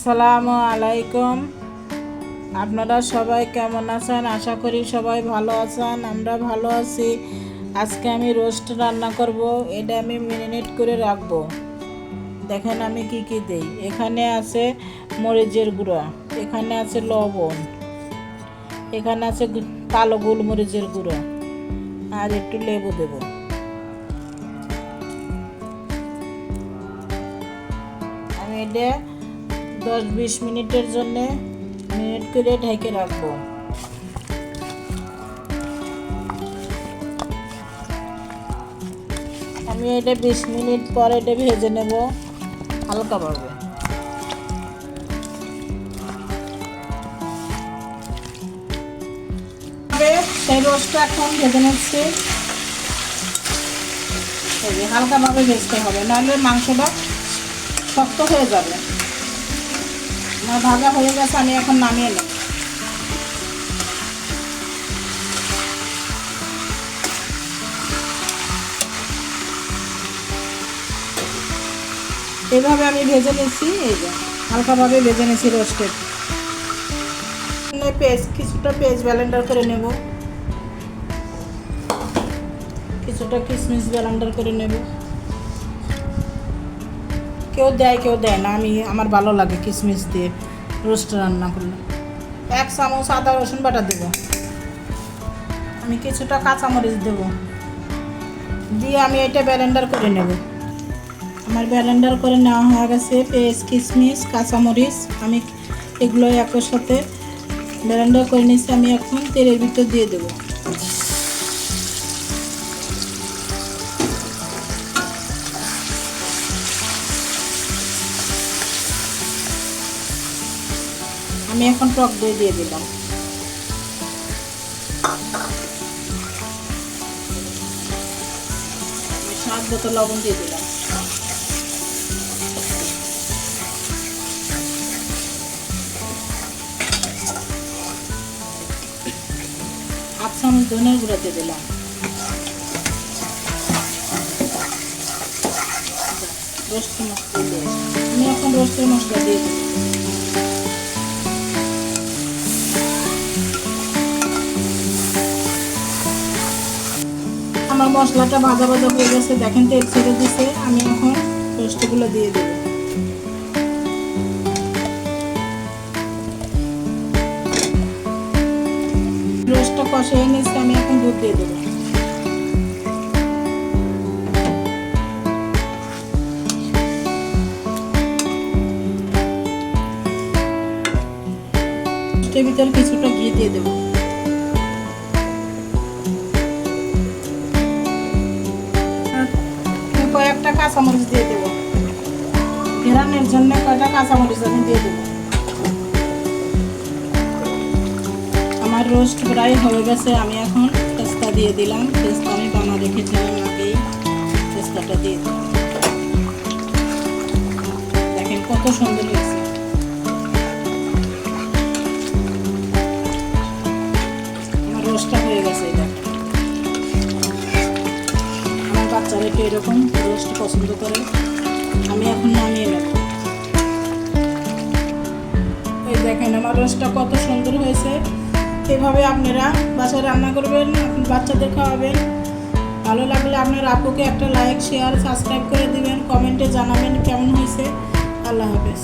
আসসালামু আলাইকুম। আপনারা সবাই কেমন আছেন? আশা করি সবাই ভালো আছেন। আমরা ভালো আছি। আজকে আমি রোস্ট রান্না করব। এটা আমি মেরিনেট করে রাখবো। দেখেন আমি কি কি দেই। এখানে আছে মরিচের গুঁড়া, এখানে আছে লবণ, এখানে আছে কালো গোলমরিচের গুঁড়া, আর একটু লেবু দেব। আমি এটা 10-20 মিনিটের জন্য মিনিট করে ঢেকে রাখবো। আমি এটা 20 মিনিট পর এটা ভেজে নেব হালকাভাবে। সেই রোস্টটা এখন ভেজে নিচ্ছি। হালকাভাবে ভেজতে হবে, নাহলে মাংসটা শক্ত হয়ে যাবে। আমার ভাজা হয়ে গেছে, আমি এখন নামিয়ে নেব। এভাবে আমি ভেজে নিচ্ছি। এই যে হালকাভাবে ভেজে নিচ্ছি রোস্টেড। কিছুটা পেঁয়াজ ব্লেন্ডার করে নেব, কিছুটা কিশমিশ ব্লেন্ডার করে নেব। কেউ দেয় কেউ দেয় না, আমার ভালো লাগে কিশমিশ দিয়ে রোস্ট রান্না করলে। 1 চামচ আদা রসুন বাটা দেব। আমি কিছুটা কাঁচামরিচ দেব, দিয়ে আমি এটা ব্লেন্ডার করে নেব। আমার ব্লেন্ডার করে নেওয়া হয়ে গেছে। পেঁয়াজ, কিশমিশ, কাঁচামরিচ আমি এগুলো একর সাথে ব্লেন্ডার করে নিচ্ছি। আমি এখন তেলের ভিতর দিয়ে দেব। আমি এখন টক দই দিয়ে দিলাম। স্বাদ মতো লবণ দিয়ে দিলাম। হাফ চামচ ধনের গুঁড়া দিয়ে দিলাম। রোস্ট মশলা দিয়ে আমি এখন রোস্টের মশলা দিয়ে দেব। আমার মশলাটা ভাজা ভাজা হয়ে গেছে, দেখেন তেল ছেড়ে দিছে। আমি এখন রোস্টগুলো দিয়ে দেব। রোস্টটা কষিয়ে নিচ্ছে, আমি এখন দুধ দিয়ে দেবো। রোস্টের ভিতরে কিছুটা ঘি দিয়ে দেবো। কয়েকটা কাঁচামরিচ দিয়ে দেবো, ঘেরানোর জন্য কয়েকটা কাঁচামরিচ আমি দিয়ে দেবো। আমার রোস্ট প্রায় হয়ে গেছে। আমি এখন পেস্তা দিয়ে দিলাম। পেস্তা আমি বানা রেখেছিলাম আগেই, পেস্তাটা দিয়ে দিলাম। দেখেন কত সুন্দর হয়েছে। আমার রোস্টটা হয়ে গেছে। আমার বাচ্চারা একটু এরকম রোস্ট পছন্দ করে। আমি এখন নামিয়ে নেব। এই দেখেন আমার রোস্টটা কত সুন্দর হয়েছে। এভাবে আপনারা বাসায় রান্না করবেন, বাচ্চাদের খাওয়াবেন। ভালো লাগলে আপনার আপুকে একটা লাইক, শেয়ার, সাবস্ক্রাইব করে দিবেন। কমেন্টে জানাবেন কেমন হয়েছে। আল্লাহ হাফেজ।